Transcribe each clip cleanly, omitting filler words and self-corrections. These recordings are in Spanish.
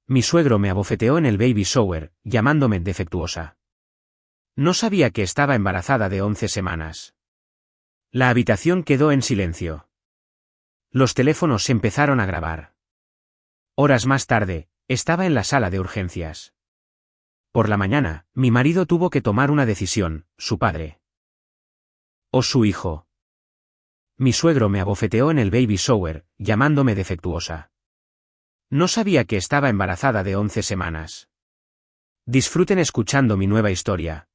Mi suegro me abofeteó en el baby shower, llamándome defectuosa. No sabía que estaba embarazada de 11 semanas. La habitación quedó en silencio. Los teléfonos empezaron a grabar. Horas más tarde, estaba en la sala de urgencias. Por la mañana, mi marido tuvo que tomar una decisión, su padre o su hijo. Mi suegro me abofeteó en el baby shower, llamándome defectuosa. No sabía que estaba embarazada de 11 semanas. Disfruten escuchando mi nueva historia.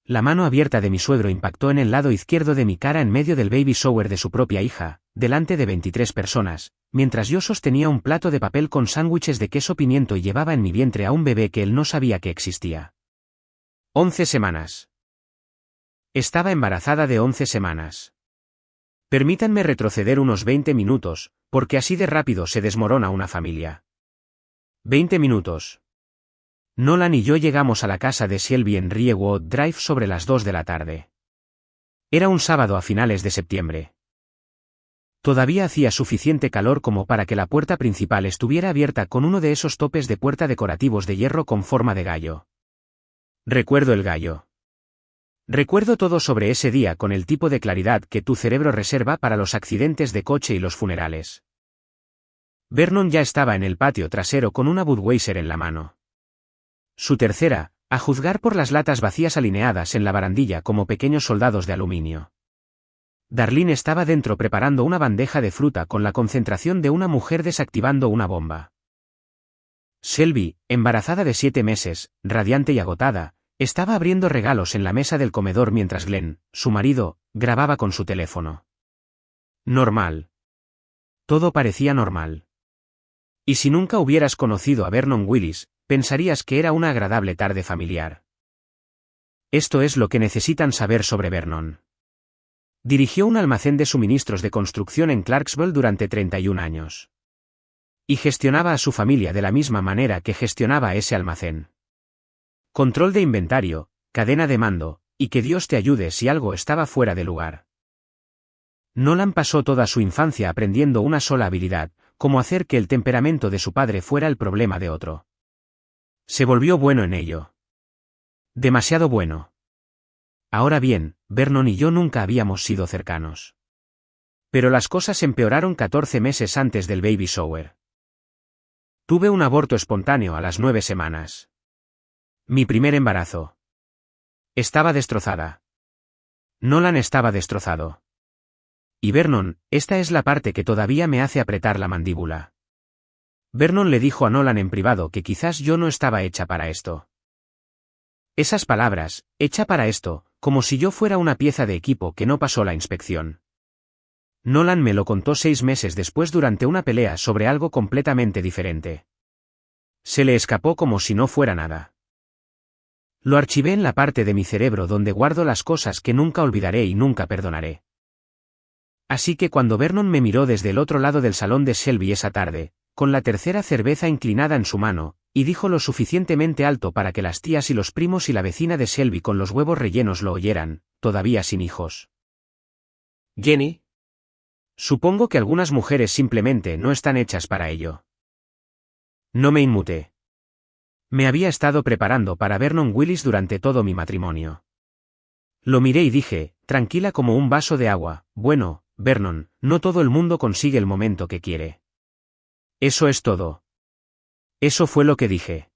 La mano abierta de mi suegro impactó en el lado izquierdo de mi cara en medio del baby shower de su propia hija, delante de 23 personas, mientras yo sostenía un plato de papel con sándwiches de queso pimiento y llevaba en mi vientre a un bebé que él no sabía que existía. 11 semanas. Estaba embarazada de 11 semanas. Permítanme retroceder unos 20 minutos, porque así de rápido se desmorona una familia. 20 minutos. Nolan y yo llegamos a la casa de Shelby en Riewood Drive sobre las 2 de la tarde. Era un sábado a finales de septiembre. Todavía hacía suficiente calor como para que la puerta principal estuviera abierta con uno de esos topes de puerta decorativos de hierro con forma de gallo. Recuerdo el gallo. Recuerdo todo sobre ese día con el tipo de claridad que tu cerebro reserva para los accidentes de coche y los funerales. Vernon ya estaba en el patio trasero con una Budweiser en la mano. Su tercera, a juzgar por las latas vacías alineadas en la barandilla como pequeños soldados de aluminio. Darlene estaba dentro preparando una bandeja de fruta con la concentración de una mujer desactivando una bomba. Shelby, embarazada de 7 meses, radiante y agotada, estaba abriendo regalos en la mesa del comedor mientras Glenn, su marido, grababa con su teléfono. Normal. Todo parecía normal. Y si nunca hubieras conocido a Vernon Willis, pensarías que era una agradable tarde familiar. Esto es lo que necesitan saber sobre Vernon. Dirigió un almacén de suministros de construcción en Clarksville durante 31 años. Y gestionaba a su familia de la misma manera que gestionaba ese almacén. Control de inventario, cadena de mando, y que Dios te ayude si algo estaba fuera de lugar. Nolan pasó toda su infancia aprendiendo una sola habilidad, como hacer que el temperamento de su padre fuera el problema de otro. Se volvió bueno en ello. Demasiado bueno. Ahora bien, Vernon y yo nunca habíamos sido cercanos. Pero las cosas empeoraron 14 meses antes del baby shower. Tuve un aborto espontáneo a las 9 semanas. Mi primer embarazo. Estaba destrozada. Nolan estaba destrozado. Y Vernon, esta es la parte que todavía me hace apretar la mandíbula. Vernon le dijo a Nolan en privado que quizás yo no estaba hecha para esto. Esas palabras, hecha para esto, como si yo fuera una pieza de equipo que no pasó la inspección. Nolan me lo contó 6 meses después durante una pelea sobre algo completamente diferente. Se le escapó como si no fuera nada. Lo archivé en la parte de mi cerebro donde guardo las cosas que nunca olvidaré y nunca perdonaré. Así que cuando Vernon me miró desde el otro lado del salón de Shelby esa tarde, con la tercera cerveza inclinada en su mano, y dijo lo suficientemente alto para que las tías y los primos y la vecina de Shelby con los huevos rellenos lo oyeran, todavía sin hijos. Jenny. Supongo que algunas mujeres simplemente no están hechas para ello. No me inmuté. Me había estado preparando para Vernon Willis durante todo mi matrimonio. Lo miré y dije, tranquila como un vaso de agua, bueno, Vernon, no todo el mundo consigue el momento que quiere. Eso es todo. Eso fue lo que dije.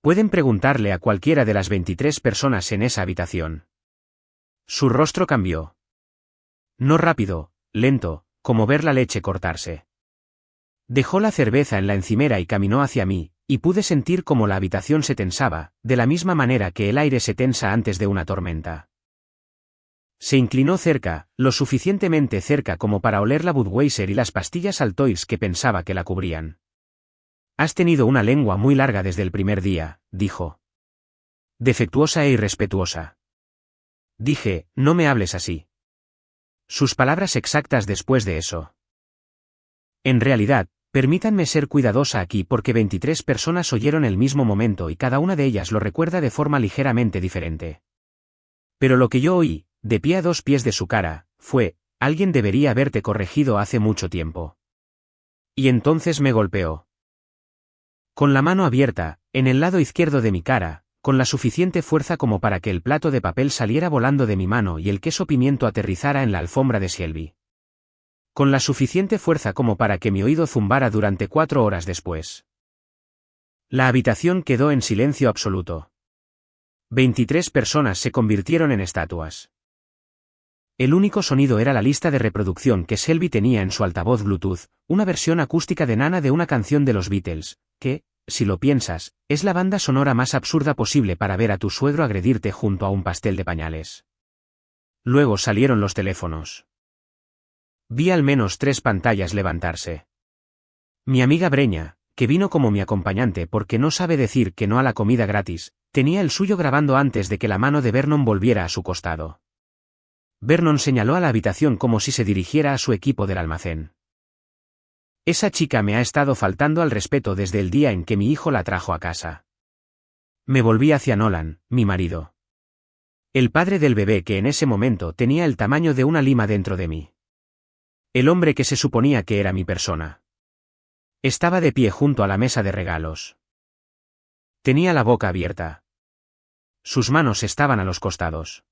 Pueden preguntarle a cualquiera de las 23 personas en esa habitación. Su rostro cambió. No rápido, lento, como ver la leche cortarse. Dejó la cerveza en la encimera y caminó hacia mí, y pude sentir cómo la habitación se tensaba, de la misma manera que el aire se tensa antes de una tormenta. Se inclinó cerca, lo suficientemente cerca como para oler la Budweiser y las pastillas Altoids que pensaba que la cubrían. Has tenido una lengua muy larga desde el primer día, dijo. Defectuosa e irrespetuosa. Dije, no me hables así. Sus palabras exactas después de eso. En realidad, permítanme ser cuidadosa aquí porque 23 personas oyeron el mismo momento y cada una de ellas lo recuerda de forma ligeramente diferente. Pero lo que yo oí, de pie a 2 pies de su cara, fue, alguien debería haberte corregido hace mucho tiempo. Y entonces me golpeó. Con la mano abierta, en el lado izquierdo de mi cara, con la suficiente fuerza como para que el plato de papel saliera volando de mi mano y el queso pimiento aterrizara en la alfombra de Shelby. Con la suficiente fuerza como para que mi oído zumbara durante 4 horas después. La habitación quedó en silencio absoluto. 23 personas se convirtieron en estatuas. El único sonido era la lista de reproducción que Shelby tenía en su altavoz Bluetooth, una versión acústica de Nana de una canción de los Beatles, que, si lo piensas, es la banda sonora más absurda posible para ver a tu suegro agredirte junto a un pastel de pañales. Luego salieron los teléfonos. Vi al menos 3 pantallas levantarse. Mi amiga Breña, que vino como mi acompañante porque no sabe decir que no a la comida gratis, tenía el suyo grabando antes de que la mano de Vernon volviera a su costado. Vernon señaló a la habitación como si se dirigiera a su equipo del almacén. Esa chica me ha estado faltando al respeto desde el día en que mi hijo la trajo a casa. Me volví hacia Nolan, mi marido. El padre del bebé que en ese momento tenía el tamaño de una lima dentro de mí. El hombre que se suponía que era mi persona. Estaba de pie junto a la mesa de regalos. Tenía la boca abierta. Sus manos estaban a los costados.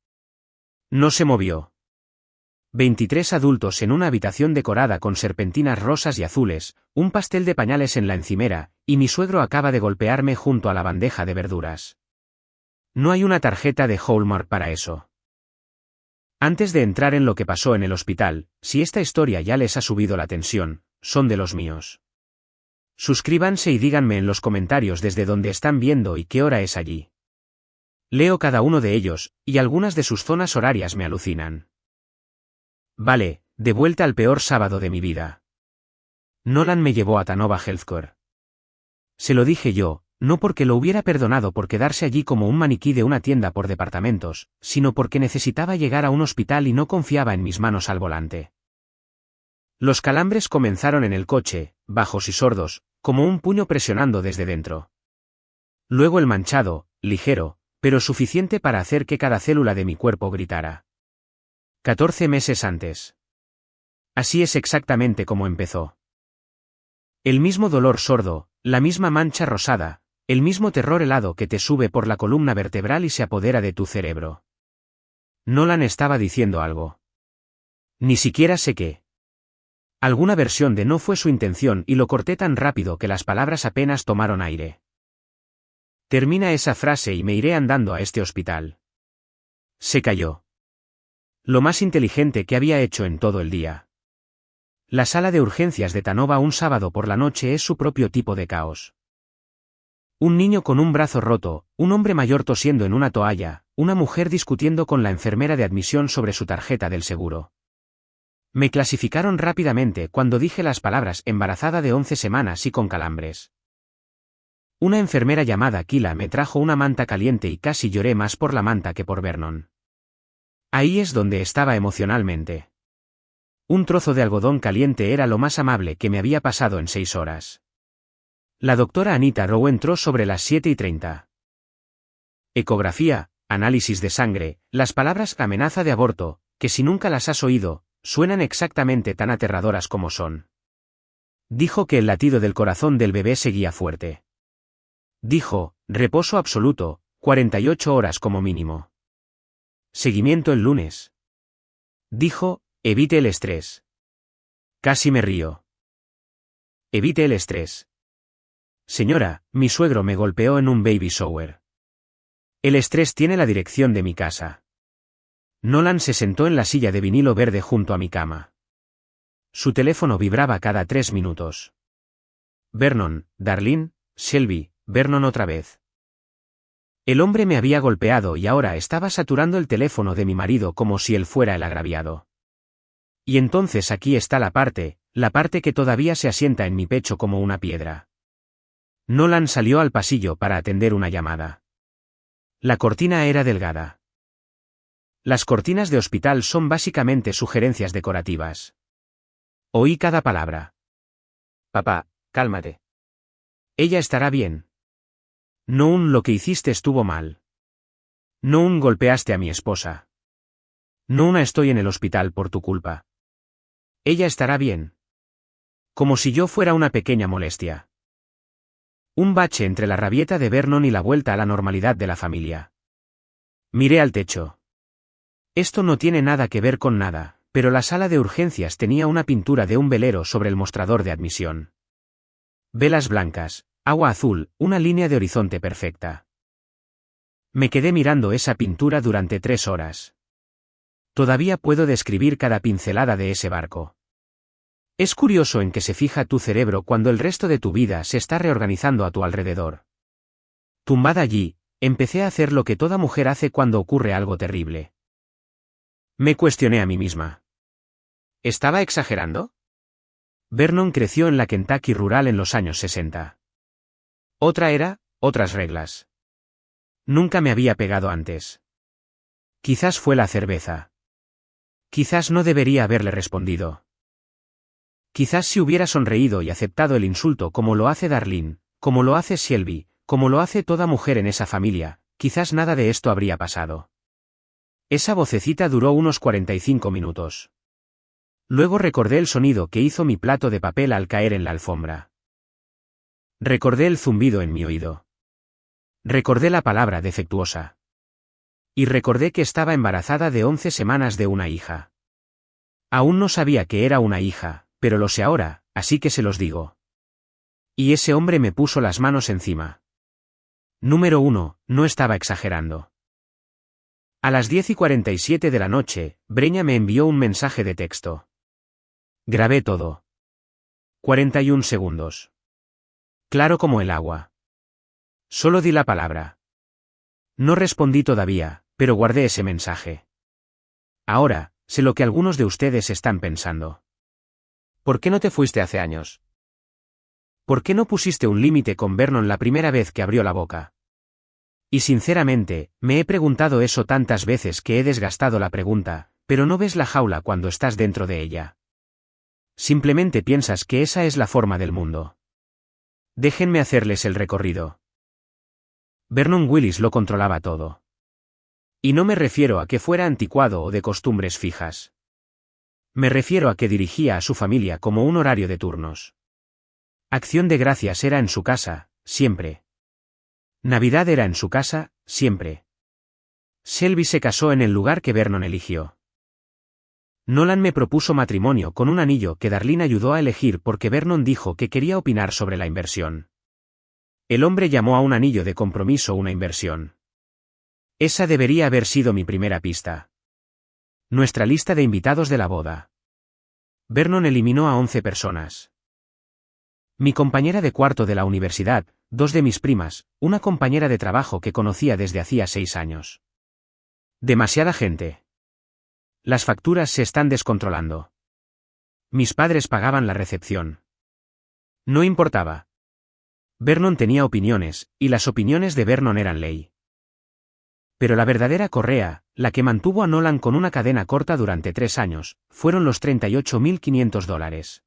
No se movió. 23 adultos en una habitación decorada con serpentinas rosas y azules, un pastel de pañales en la encimera, y mi suegro acaba de golpearme junto a la bandeja de verduras. No hay una tarjeta de Hallmark para eso. Antes de entrar en lo que pasó en el hospital, si esta historia ya les ha subido la tensión, son de los míos. Suscríbanse y díganme en los comentarios desde dónde están viendo y qué hora es allí. Leo cada uno de ellos, y algunas de sus zonas horarias me alucinan. Vale, de vuelta al peor sábado de mi vida. Nolan me llevó a Tanova Healthcare. Se lo dije yo, no porque lo hubiera perdonado por quedarse allí como un maniquí de una tienda por departamentos, sino porque necesitaba llegar a un hospital y no confiaba en mis manos al volante. Los calambres comenzaron en el coche, bajos y sordos, como un puño presionando desde dentro. Luego el manchado, ligero, pero suficiente para hacer que cada célula de mi cuerpo gritara. 14 meses antes. Así es exactamente como empezó. El mismo dolor sordo, la misma mancha rosada, el mismo terror helado que te sube por la columna vertebral y se apodera de tu cerebro. Nolan estaba diciendo algo. Ni siquiera sé qué. Alguna versión de no fue su intención y lo corté tan rápido que las palabras apenas tomaron aire. Termina esa frase y me iré andando a este hospital. Se calló. Lo más inteligente que había hecho en todo el día. La sala de urgencias de Tanova un sábado por la noche es su propio tipo de caos. Un niño con un brazo roto, un hombre mayor tosiendo en una toalla, una mujer discutiendo con la enfermera de admisión sobre su tarjeta del seguro. Me clasificaron rápidamente cuando dije las palabras embarazada de 11 semanas y con calambres. Una enfermera llamada Kila me trajo una manta caliente y casi lloré más por la manta que por Vernon. Ahí es donde estaba emocionalmente. Un trozo de algodón caliente era lo más amable que me había pasado en 6 horas. La doctora Anita Rowe entró sobre las 7:30. Ecografía, análisis de sangre, las palabras amenaza de aborto, que si nunca las has oído, suenan exactamente tan aterradoras como son. Dijo que el latido del corazón del bebé seguía fuerte. Dijo, reposo absoluto, 48 horas como mínimo. Seguimiento el lunes. Dijo, evite el estrés. Casi me río. Evite el estrés. Señora, mi suegro me golpeó en un baby shower. El estrés tiene la dirección de mi casa. Nolan se sentó en la silla de vinilo verde junto a mi cama. Su teléfono vibraba cada 3 minutos. Vernon, Darlene, Shelby, Vernon otra vez. El hombre me había golpeado y ahora estaba saturando el teléfono de mi marido como si él fuera el agraviado. Y entonces aquí está la parte que todavía se asienta en mi pecho como una piedra. Nolan salió al pasillo para atender una llamada. La cortina era delgada. Las cortinas de hospital son básicamente sugerencias decorativas. Oí cada palabra. Papá, cálmate. Ella estará bien. No lo que hiciste estuvo mal. No golpeaste a mi esposa. No estoy en el hospital por tu culpa. Ella estará bien. Como si yo fuera una pequeña molestia. Un bache entre la rabieta de Vernon y la vuelta a la normalidad de la familia. Miré al techo. Esto no tiene nada que ver con nada, pero la sala de urgencias tenía una pintura de un velero sobre el mostrador de admisión. Velas blancas, agua azul, una línea de horizonte perfecta. Me quedé mirando esa pintura durante 3 horas. Todavía puedo describir cada pincelada de ese barco. Es curioso en qué se fija tu cerebro cuando el resto de tu vida se está reorganizando a tu alrededor. Tumbada allí, empecé a hacer lo que toda mujer hace cuando ocurre algo terrible. Me cuestioné a mí misma. ¿Estaba exagerando? Vernon creció en la Kentucky rural en los años 60. Otra era, otras reglas. Nunca me había pegado antes. Quizás fue la cerveza. Quizás no debería haberle respondido. Quizás si hubiera sonreído y aceptado el insulto como lo hace Darlene, como lo hace Shelby, como lo hace toda mujer en esa familia, quizás nada de esto habría pasado. Esa vocecita duró unos 45 minutos. Luego recordé el sonido que hizo mi plato de papel al caer en la alfombra. Recordé el zumbido en mi oído. Recordé la palabra defectuosa. Y recordé que estaba embarazada de 11 semanas de una hija. Aún no sabía que era una hija, pero lo sé ahora, así que se los digo. Y ese hombre me puso las manos encima. Número 1, no estaba exagerando. A las 10:47 de la noche, Breña me envió un mensaje de texto. Grabé todo. 41 segundos. Claro como el agua. Solo di la palabra. No respondí todavía, pero guardé ese mensaje. Ahora, sé lo que algunos de ustedes están pensando. ¿Por qué no te fuiste hace años? ¿Por qué no pusiste un límite con Vernon la primera vez que abrió la boca? Y sinceramente, me he preguntado eso tantas veces que he desgastado la pregunta, pero no ves la jaula cuando estás dentro de ella. Simplemente piensas que esa es la forma del mundo. Déjenme hacerles el recorrido. Vernon Willis lo controlaba todo. Y no me refiero a que fuera anticuado o de costumbres fijas. Me refiero a que dirigía a su familia como un horario de turnos. Acción de Gracias era en su casa, siempre. Navidad era en su casa, siempre. Shelby se casó en el lugar que Vernon eligió. Nolan me propuso matrimonio con un anillo que Darlene ayudó a elegir porque Vernon dijo que quería opinar sobre la inversión. El hombre llamó a un anillo de compromiso una inversión. Esa debería haber sido mi primera pista. Nuestra lista de invitados de la boda. Vernon eliminó a 11 personas. Mi compañera de cuarto de la universidad, 2 de mis primas, una compañera de trabajo que conocía desde hacía 6 años. Demasiada gente. Las facturas se están descontrolando. Mis padres pagaban la recepción. No importaba. Vernon tenía opiniones, y las opiniones de Vernon eran ley. Pero la verdadera correa, la que mantuvo a Nolan con una cadena corta durante 3 años, fueron los $38.500.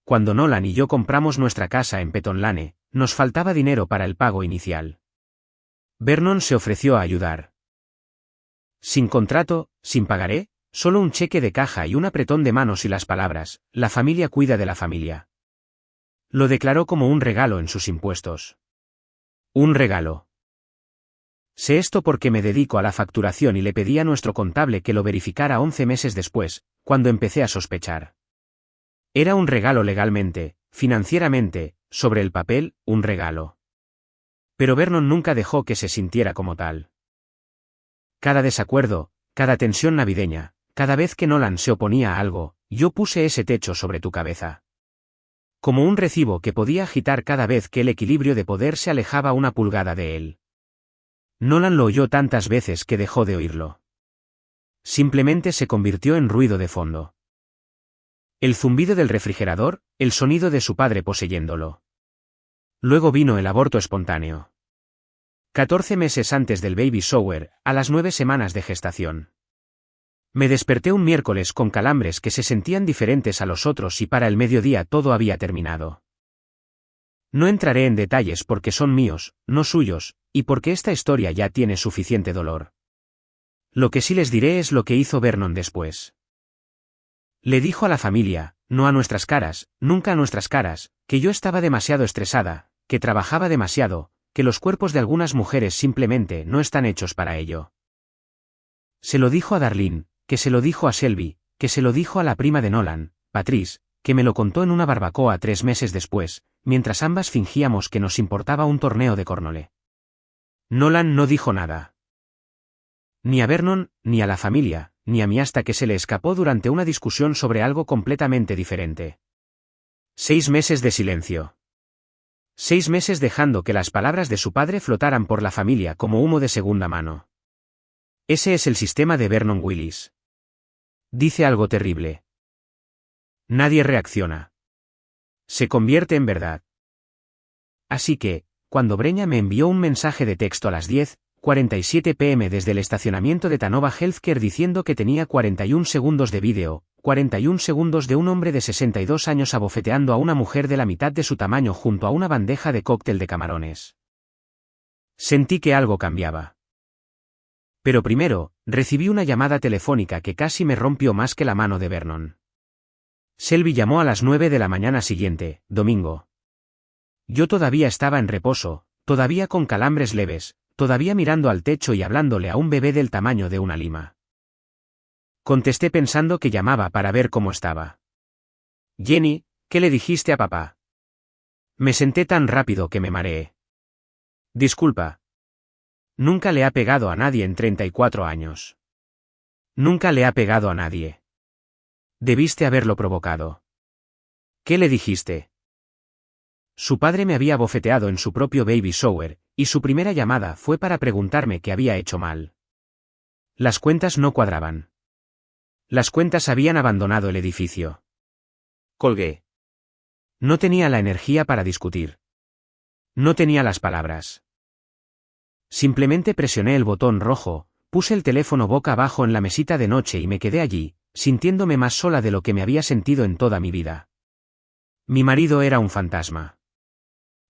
Cuando Nolan y yo compramos nuestra casa en Petton Lane, nos faltaba dinero para el pago inicial. Vernon se ofreció a ayudar. Sin contrato, sin pagaré, solo un cheque de caja y un apretón de manos y las palabras, la familia cuida de la familia. Lo declaró como un regalo en sus impuestos. Un regalo. Sé esto porque me dedico a la facturación y le pedí a nuestro contable que lo verificara 11 meses después, cuando empecé a sospechar. Era un regalo legalmente, financieramente, sobre el papel, un regalo. Pero Vernon nunca dejó que se sintiera como tal. Cada desacuerdo, cada tensión navideña, cada vez que Nolan se oponía a algo, yo puse ese techo sobre tu cabeza. Como un recibo que podía agitar cada vez que el equilibrio de poder se alejaba una pulgada de él. Nolan lo oyó tantas veces que dejó de oírlo. Simplemente se convirtió en ruido de fondo. El zumbido del refrigerador, el sonido de su padre poseyéndolo. Luego vino el aborto espontáneo. 14 meses antes del baby shower, a las 9 semanas de gestación. Me desperté un miércoles con calambres que se sentían diferentes a los otros y para el mediodía todo había terminado. No entraré en detalles porque son míos, no suyos, y porque esta historia ya tiene suficiente dolor. Lo que sí les diré es lo que hizo Vernon después. Le dijo a la familia, no a nuestras caras, nunca a nuestras caras, que yo estaba demasiado estresada, que trabajaba demasiado, que los cuerpos de algunas mujeres simplemente no están hechos para ello. Se lo dijo a Darlene, que se lo dijo a Shelby, que se lo dijo a la prima de Nolan, Patrice, que me lo contó en una barbacoa 3 meses después, mientras ambas fingíamos que nos importaba un torneo de cornhole. Nolan no dijo nada. Ni a Vernon, ni a la familia, ni a mí hasta que se le escapó durante una discusión sobre algo completamente diferente. 6 meses de silencio. 6 meses dejando que las palabras de su padre flotaran por la familia como humo de segunda mano. Ese es el sistema de Vernon Willis. Dice algo terrible. Nadie reacciona. Se convierte en verdad. Así que, cuando Breña me envió un mensaje de texto a las 10:47 p.m. desde el estacionamiento de Tanova Healthcare diciendo que tenía 41 segundos de vídeo, 41 segundos de un hombre de 62 años abofeteando a una mujer de la mitad de su tamaño junto a una bandeja de cóctel de camarones. Sentí que algo cambiaba. Pero primero, recibí una llamada telefónica que casi me rompió más que la mano de Vernon. Shelby llamó a las 9 de la mañana siguiente, domingo. Yo todavía estaba en reposo, todavía con calambres leves, todavía mirando al techo y hablándole a un bebé del tamaño de una lima. Contesté pensando que llamaba para ver cómo estaba. Jenny, ¿qué le dijiste a papá? Me senté tan rápido que me mareé. Disculpa. Nunca le ha pegado a nadie en 34 años. Nunca le ha pegado a nadie. Debiste haberlo provocado. ¿Qué le dijiste? Su padre me había bofeteado en su propio baby shower, y su primera llamada fue para preguntarme qué había hecho mal. Las cuentas no cuadraban. Las cuentas habían abandonado el edificio. Colgué. No tenía la energía para discutir. No tenía las palabras. Simplemente presioné el botón rojo, puse el teléfono boca abajo en la mesita de noche y me quedé allí, sintiéndome más sola de lo que me había sentido en toda mi vida. Mi marido era un fantasma.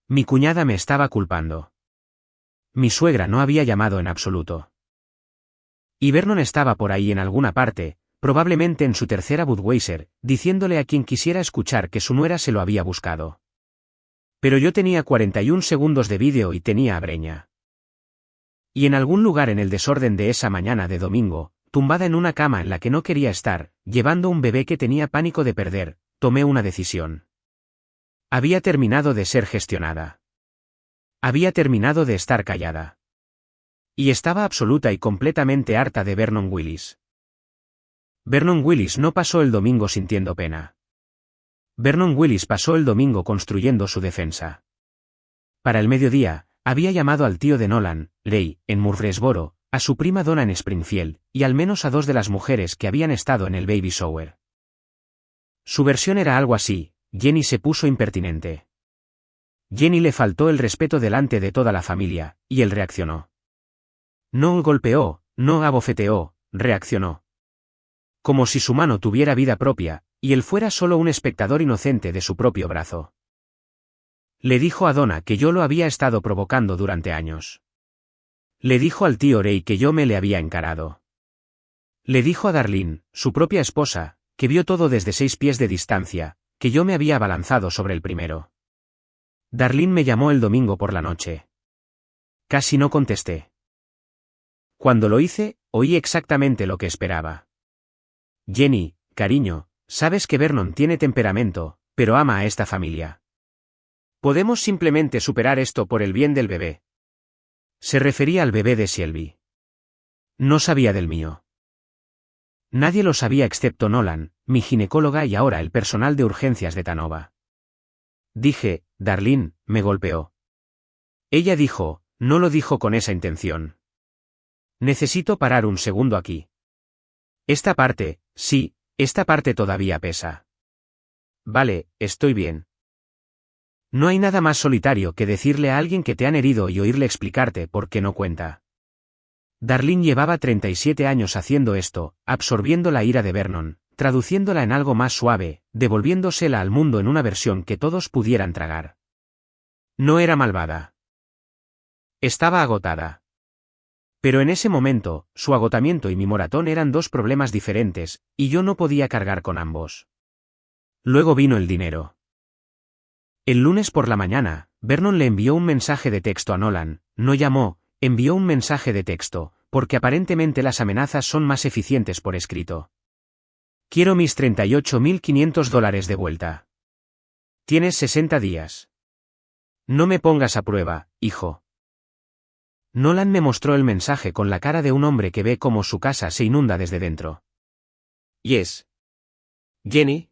Mi cuñada me estaba culpando. Mi suegra no había llamado en absoluto. Y Vernon estaba por ahí en alguna parte, probablemente en su tercera Budweiser, diciéndole a quien quisiera escuchar que su nuera se lo había buscado. Pero yo tenía 41 segundos de vídeo y tenía a Breña. Y en algún lugar en el desorden de esa mañana de domingo, tumbada en una cama en la que no quería estar, llevando un bebé que tenía pánico de perder, tomé una decisión. Había terminado de ser gestionada. Había terminado de estar callada. Y estaba absoluta y completamente harta de Vernon Willis. Vernon Willis no pasó el domingo sintiendo pena. Vernon Willis pasó el domingo construyendo su defensa. Para el mediodía, había llamado al tío de Nolan, Ray, en Murfreesboro, a su prima Donna en Springfield, y al menos a 2 de las mujeres que habían estado en el baby shower. Su versión era algo así: Jenny se puso impertinente. Jenny le faltó el respeto delante de toda la familia, y él reaccionó. No golpeó, no abofeteó, reaccionó. Como si su mano tuviera vida propia, y él fuera solo un espectador inocente de su propio brazo. Le dijo a Donna que yo lo había estado provocando durante años. Le dijo al tío Ray que yo me le había encarado. Le dijo a Darlene, su propia esposa, que vio todo desde 6 pies de distancia, que yo me había abalanzado sobre el primero. Darlene me llamó el domingo por la noche. Casi no contesté. Cuando lo hice, oí exactamente lo que esperaba. Jenny, cariño, sabes que Vernon tiene temperamento, pero ama a esta familia. ¿Podemos simplemente superar esto por el bien del bebé? Se refería al bebé de Shelby. No sabía del mío. Nadie lo sabía excepto Nolan, mi ginecóloga y ahora el personal de urgencias de Tanova. Dije, Darlene, me golpeó. Ella dijo, no lo dijo con esa intención. Necesito parar un segundo aquí. Esta parte, sí, esta parte todavía pesa. Vale, estoy bien. No hay nada más solitario que decirle a alguien que te han herido y oírle explicarte por qué no cuenta. Darlene llevaba 37 años haciendo esto, absorbiendo la ira de Vernon, traduciéndola en algo más suave, devolviéndosela al mundo en una versión que todos pudieran tragar. No era malvada. Estaba agotada. Pero en ese momento, su agotamiento y mi moratón eran 2 problemas diferentes, y yo no podía cargar con ambos. Luego vino el dinero. El lunes por la mañana, Vernon le envió un mensaje de texto a Nolan, no llamó, envió un mensaje de texto, porque aparentemente las amenazas son más eficientes por escrito. Quiero mis $38.500 de vuelta. Tienes 60 días. No me pongas a prueba, hijo. Nolan me mostró el mensaje con la cara de un hombre que ve cómo su casa se inunda desde dentro. Yes. Jenny.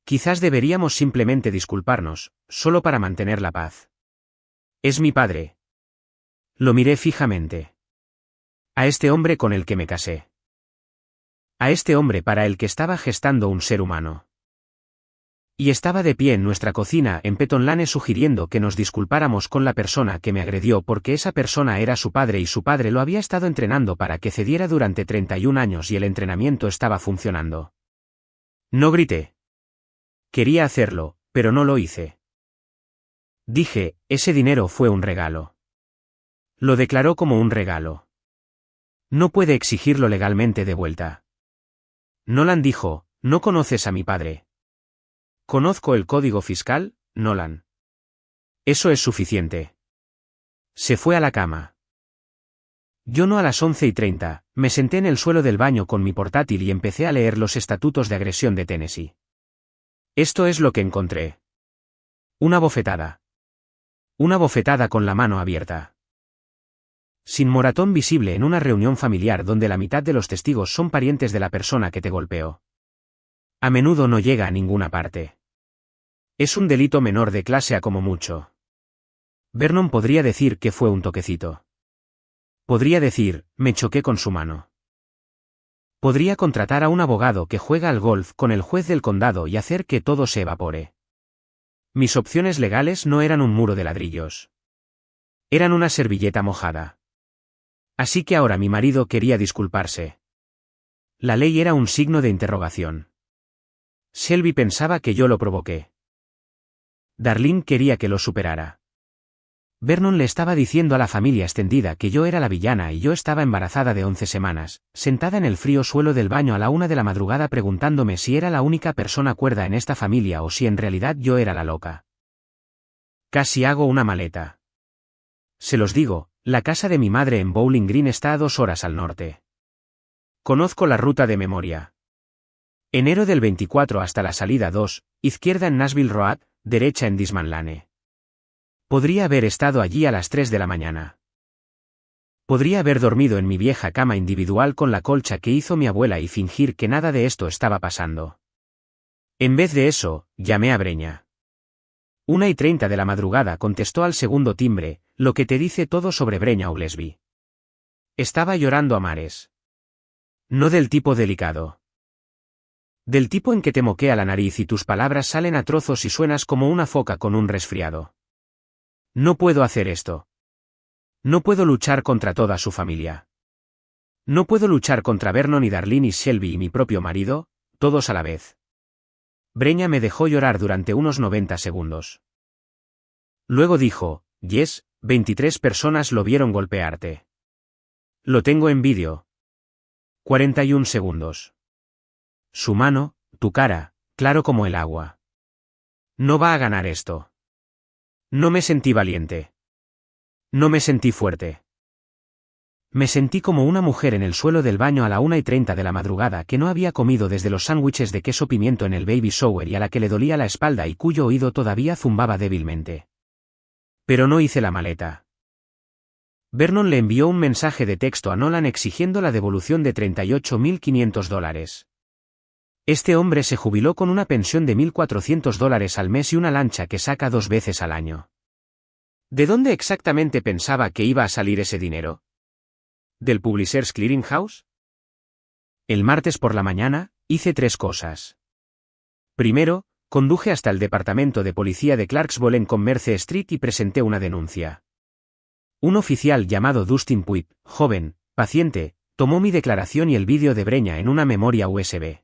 Quizás deberíamos simplemente disculparnos, solo para mantener la paz. Es mi padre. Lo miré fijamente. A este hombre con el que me casé. A este hombre para el que estaba gestando un ser humano. Y estaba de pie en nuestra cocina en Petton Lane sugiriendo que nos disculpáramos con la persona que me agredió porque esa persona era su padre y su padre lo había estado entrenando para que cediera durante 31 años y el entrenamiento estaba funcionando. No grité. Quería hacerlo, pero no lo hice. Dije, ese dinero fue un regalo. Lo declaró como un regalo. No puede exigirlo legalmente de vuelta. Nolan dijo, ¿no conoces a mi padre? ¿Conozco el código fiscal, Nolan? Eso es suficiente. Se fue a la cama. Yo no a las 11:30, me senté en el suelo del baño con mi portátil y empecé a leer los estatutos de agresión de Tennessee. Esto es lo que encontré. Una bofetada. Una bofetada con la mano abierta. Sin moratón visible en una reunión familiar donde la mitad de los testigos son parientes de la persona que te golpeó. A menudo no llega a ninguna parte. Es un delito menor de clase A como mucho. Vernon podría decir que fue un toquecito. Podría decir, me choqué con su mano. Podría contratar a un abogado que juega al golf con el juez del condado y hacer que todo se evapore. Mis opciones legales no eran un muro de ladrillos. Eran una servilleta mojada. Así que ahora mi marido quería disculparse. La ley era un signo de interrogación. Shelby pensaba que yo lo provoqué. Darlene quería que lo superara. Vernon le estaba diciendo a la familia extendida que yo era la villana y yo estaba embarazada de 11 semanas, sentada en el frío suelo del baño a la 1 de la madrugada preguntándome si era la única persona cuerda en esta familia o si en realidad yo era la loca. Casi hago una maleta. Se los digo, la casa de mi madre en Bowling Green está a 2 horas al norte. Conozco la ruta de memoria. Enero del 24 hasta la salida 2, izquierda en Nashville Road, derecha en Disman Lane. Podría haber estado allí a las 3 de la mañana. Podría haber dormido en mi vieja cama individual con la colcha que hizo mi abuela y fingir que nada de esto estaba pasando. En vez de eso, llamé a Breña. 1:30 de la madrugada contestó al segundo timbre, lo que te dice todo sobre Breña Oglesby. Estaba llorando a mares. No del tipo delicado. Del tipo en que te moquea la nariz y tus palabras salen a trozos y suenas como una foca con un resfriado. No puedo hacer esto. No puedo luchar contra toda su familia. No puedo luchar contra Vernon y Darlene y Shelby y mi propio marido, todos a la vez. Breña me dejó llorar durante unos 90 segundos. Luego dijo, Yes, 23 personas lo vieron golpearte. Lo tengo en vídeo. 41 segundos. Su mano, tu cara, claro como el agua. No va a ganar esto. No me sentí valiente. No me sentí fuerte. Me sentí como una mujer en el suelo del baño a la 1:30 de la madrugada que no había comido desde los sándwiches de queso pimiento en el baby shower y a la que le dolía la espalda y cuyo oído todavía zumbaba débilmente. Pero no hice la maleta. Vernon le envió un mensaje de texto a Nolan exigiendo la devolución de $38.500. Este hombre se jubiló con una pensión de $1.400 al mes y una lancha que saca 2 veces al año. ¿De dónde exactamente pensaba que iba a salir ese dinero? ¿Del Publishers Clearing House? El martes por la mañana, hice 3 cosas. Primero, conduje hasta el departamento de policía de Clarksville en Commerce Street y presenté una denuncia. Un oficial llamado Dustin Puip, joven, paciente, tomó mi declaración y el vídeo de Breña en una memoria USB.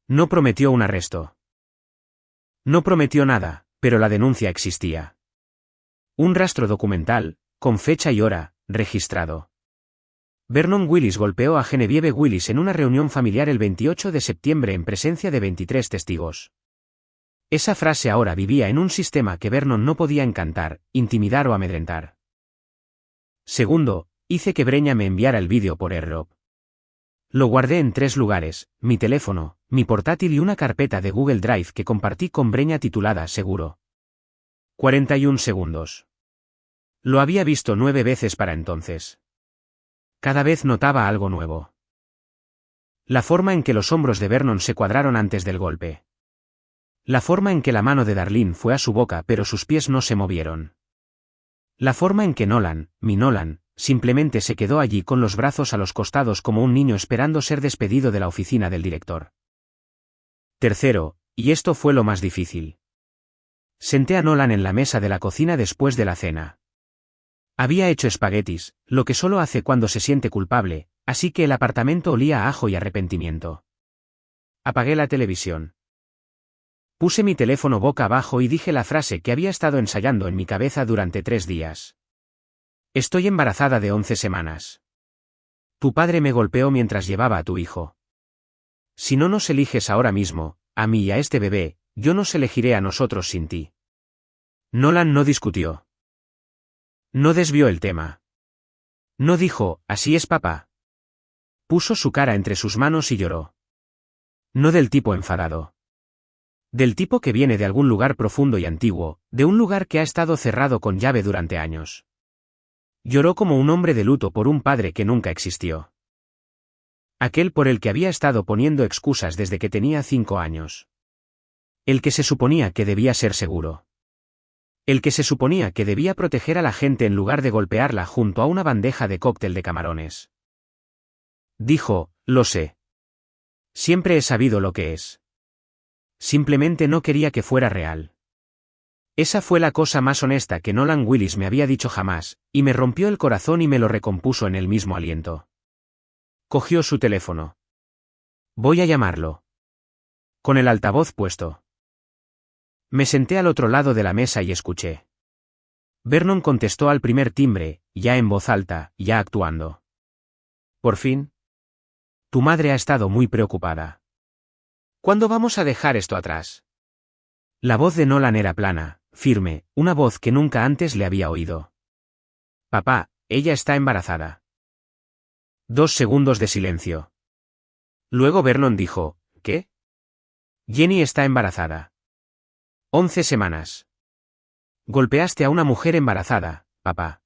No prometió un arresto. No prometió nada, pero la denuncia existía. Un rastro documental, con fecha y hora, registrado. Vernon Willis golpeó a Genevieve Willis en una reunión familiar el 28 de septiembre en presencia de 23 testigos. Esa frase ahora vivía en un sistema que Vernon no podía encantar, intimidar o amedrentar. Segundo, hice que Breña me enviara el vídeo por AirDrop. Lo guardé en 3 lugares, mi teléfono, mi portátil y una carpeta de Google Drive que compartí con Breña titulada Seguro. 41 segundos. Lo había visto 9 veces para entonces. Cada vez notaba algo nuevo. La forma en que los hombros de Vernon se cuadraron antes del golpe. La forma en que la mano de Darlene fue a su boca pero sus pies no se movieron. La forma en que Nolan, mi Nolan, simplemente se quedó allí con los brazos a los costados como un niño esperando ser despedido de la oficina del director. Tercero, y esto fue lo más difícil. Senté a Nolan en la mesa de la cocina después de la cena. Había hecho espaguetis, lo que solo hace cuando se siente culpable, así que el apartamento olía a ajo y arrepentimiento. Apagué la televisión. Puse mi teléfono boca abajo y dije la frase que había estado ensayando en mi cabeza durante 3 días. Estoy embarazada de 11 semanas. Tu padre me golpeó mientras llevaba a tu hijo. Si no nos eliges ahora mismo, a mí y a este bebé, yo nos elegiré a nosotros sin ti. Nolan no discutió. No desvió el tema. No dijo, así es papá. Puso su cara entre sus manos y lloró. No del tipo enfadado. Del tipo que viene de algún lugar profundo y antiguo, de un lugar que ha estado cerrado con llave durante años. Lloró como un hombre de luto por un padre que nunca existió. Aquel por el que había estado poniendo excusas desde que tenía 5 años. El que se suponía que debía ser seguro. El que se suponía que debía proteger a la gente en lugar de golpearla junto a una bandeja de cóctel de camarones. Dijo, lo sé. Siempre he sabido lo que es. Simplemente no quería que fuera real. Esa fue la cosa más honesta que Nolan Willis me había dicho jamás, y me rompió el corazón y me lo recompuso en el mismo aliento. Cogió su teléfono. Voy a llamarlo. Con el altavoz puesto. Me senté al otro lado de la mesa y escuché. Vernon contestó al primer timbre, ya en voz alta, ya actuando. Por fin. Tu madre ha estado muy preocupada. ¿Cuándo vamos a dejar esto atrás? La voz de Nolan era plana, firme, una voz que nunca antes le había oído. Papá, ella está embarazada. 2 segundos de silencio. Luego Vernon dijo, ¿qué? Jenny está embarazada. 11 semanas. Golpeaste a una mujer embarazada, papá.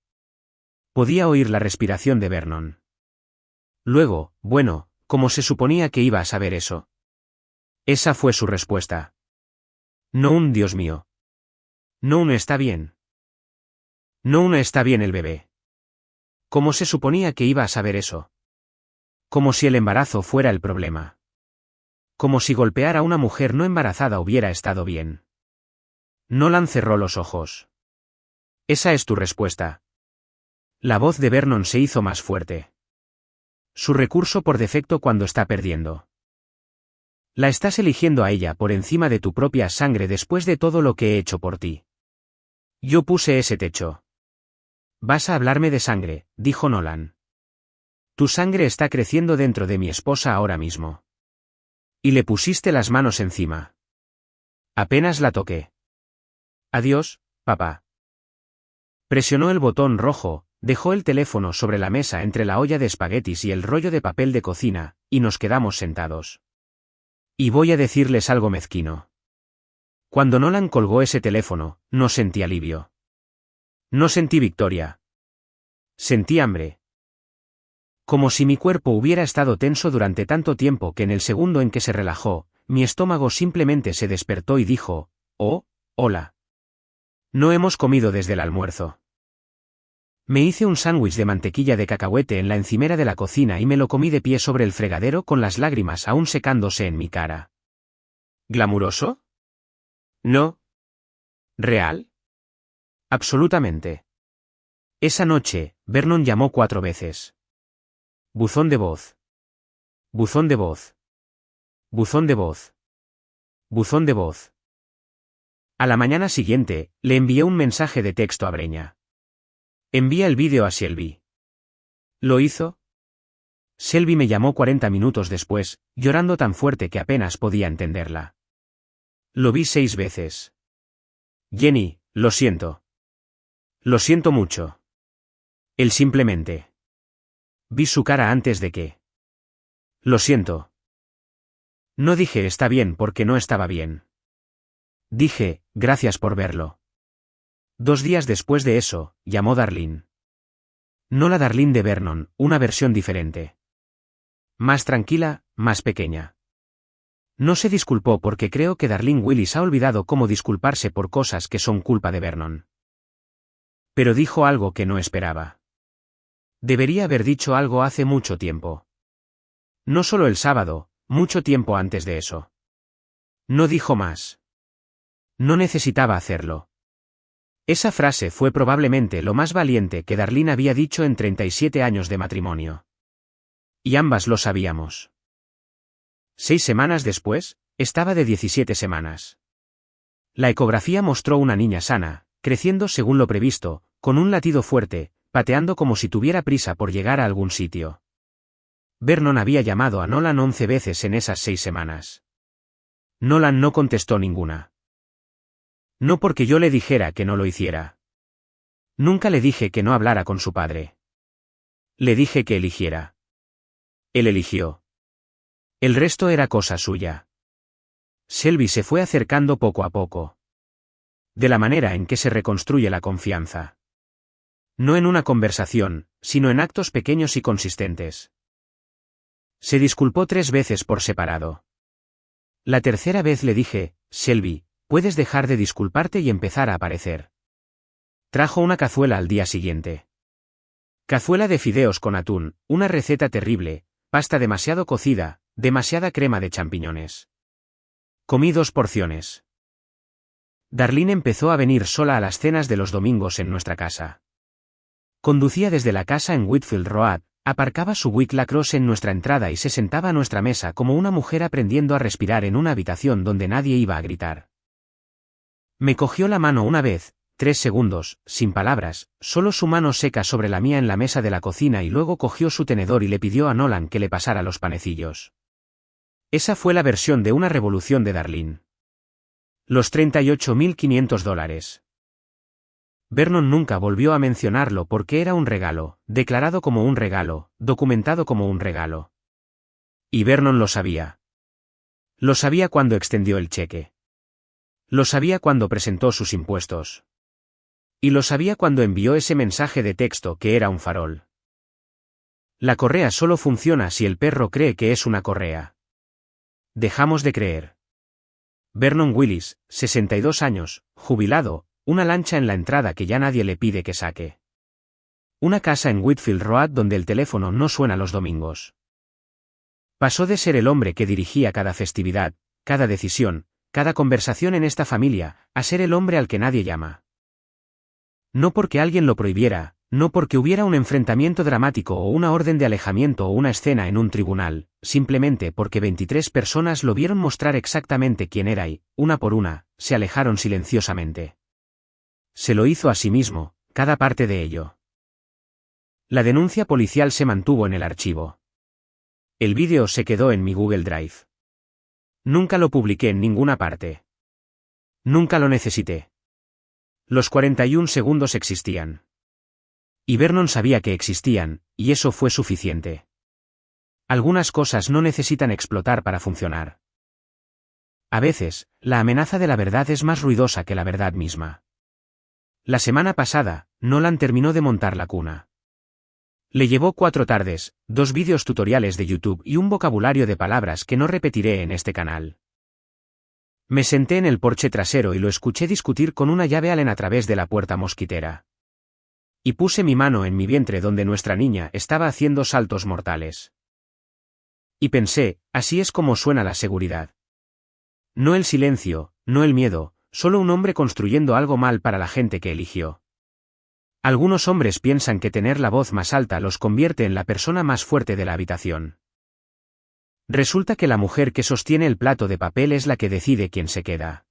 Podía oír la respiración de Vernon. Luego, bueno, ¿cómo se suponía que iba a saber eso? Esa fue su respuesta. No un Dios mío. No uno está bien. No uno está bien el bebé. ¿Cómo se suponía que iba a saber eso? Como si el embarazo fuera el problema. Como si golpear a una mujer no embarazada hubiera estado bien. Nolan cerró los ojos. Esa es tu respuesta. La voz de Vernon se hizo más fuerte. Su recurso por defecto cuando está perdiendo. La estás eligiendo a ella por encima de tu propia sangre después de todo lo que he hecho por ti. Yo puse ese techo. Vas a hablarme de sangre, dijo Nolan. Tu sangre está creciendo dentro de mi esposa ahora mismo. Y le pusiste las manos encima. Apenas la toqué. Adiós, papá. Presionó el botón rojo, dejó el teléfono sobre la mesa entre la olla de espaguetis y el rollo de papel de cocina, y nos quedamos sentados. Y voy a decirles algo mezquino. Cuando Nolan colgó ese teléfono, no sentí alivio. No sentí victoria. Sentí hambre. Como si mi cuerpo hubiera estado tenso durante tanto tiempo que en el segundo en que se relajó, mi estómago simplemente se despertó y dijo, oh, hola. No hemos comido desde el almuerzo. Me hice un sándwich de mantequilla de cacahuete en la encimera de la cocina y me lo comí de pie sobre el fregadero con las lágrimas aún secándose en mi cara. ¿Glamuroso? No. ¿Real? Absolutamente. Esa noche, Vernon llamó 4 veces. Buzón de voz. Buzón de voz. Buzón de voz. Buzón de voz. A la mañana siguiente, le envié un mensaje de texto a Breña. Envía el vídeo a Shelby. ¿Lo hizo? Shelby me llamó 40 minutos después, llorando tan fuerte que apenas podía entenderla. Lo vi 6 veces. Jenny, lo siento. Lo siento mucho. Él simplemente. Vi su cara antes de que. Lo siento. No dije está bien porque no estaba bien. Dije, gracias por verlo. 2 días después de eso, llamó Darlene. No la Darlene de Vernon, una versión diferente. Más tranquila, más pequeña. No se disculpó porque creo que Darlene Willis ha olvidado cómo disculparse por cosas que son culpa de Vernon. Pero dijo algo que no esperaba. Debería haber dicho algo hace mucho tiempo. No solo el sábado, mucho tiempo antes de eso. No dijo más. No necesitaba hacerlo. Esa frase fue probablemente lo más valiente que Darlene había dicho en 37 años de matrimonio. Y ambas lo sabíamos. 6 semanas después, estaba de 17 semanas. La ecografía mostró una niña sana, creciendo según lo previsto, con un latido fuerte, pateando como si tuviera prisa por llegar a algún sitio. Vernon había llamado a Nolan 11 veces en esas 6 semanas. Nolan no contestó ninguna. No porque yo le dijera que no lo hiciera. Nunca le dije que no hablara con su padre. Le dije que eligiera. Él eligió. El resto era cosa suya. Shelby se fue acercando poco a poco. De la manera en que se reconstruye la confianza. No en una conversación, sino en actos pequeños y consistentes. Se disculpó 3 veces por separado. La tercera vez le dije, Shelby, puedes dejar de disculparte y empezar a aparecer. Trajo una cazuela al día siguiente. Cazuela de fideos con atún, una receta terrible, pasta demasiado cocida, demasiada crema de champiñones. Comí 2 porciones. Darlene empezó a venir sola a las cenas de los domingos en nuestra casa. Conducía desde la casa en Whitfield Road, aparcaba su Buick LaCrosse en nuestra entrada y se sentaba a nuestra mesa como una mujer aprendiendo a respirar en una habitación donde nadie iba a gritar. Me cogió la mano una vez, 3 segundos, sin palabras, solo su mano seca sobre la mía en la mesa de la cocina y luego cogió su tenedor y le pidió a Nolan que le pasara los panecillos. Esa fue la versión de una revolución de Darlene. Los $38.500. Vernon nunca volvió a mencionarlo porque era un regalo, declarado como un regalo, documentado como un regalo. Y Vernon lo sabía. Lo sabía cuando extendió el cheque. Lo sabía cuando presentó sus impuestos. Y lo sabía cuando envió ese mensaje de texto que era un farol. La correa solo funciona si el perro cree que es una correa. Dejamos de creer. Vernon Willis, 62 años, jubilado, una lancha en la entrada que ya nadie le pide que saque. Una casa en Whitfield Road donde el teléfono no suena los domingos. Pasó de ser el hombre que dirigía cada festividad, cada decisión, cada conversación en esta familia, a ser el hombre al que nadie llama. No porque alguien lo prohibiera, no porque hubiera un enfrentamiento dramático o una orden de alejamiento o una escena en un tribunal, simplemente porque 23 personas lo vieron mostrar exactamente quién era y, una por una, se alejaron silenciosamente. Se lo hizo a sí mismo, cada parte de ello. La denuncia policial se mantuvo en el archivo. El vídeo se quedó en mi Google Drive. Nunca lo publiqué en ninguna parte. Nunca lo necesité. Los 41 segundos existían. Y Vernon sabía que existían, y eso fue suficiente. Algunas cosas no necesitan explotar para funcionar. A veces, la amenaza de la verdad es más ruidosa que la verdad misma. La semana pasada, Nolan terminó de montar la cuna. Le llevó 4 tardes, 2 vídeos tutoriales de YouTube y un vocabulario de palabras que no repetiré en este canal. Me senté en el porche trasero y lo escuché discutir con una llave Allen a través de la puerta mosquitera. Y puse mi mano en mi vientre donde nuestra niña estaba haciendo saltos mortales. Y pensé, así es como suena la seguridad. No el silencio, no el miedo, solo un hombre construyendo algo mal para la gente que eligió. Algunos hombres piensan que tener la voz más alta los convierte en la persona más fuerte de la habitación. Resulta que la mujer que sostiene el plato de papel es la que decide quién se queda.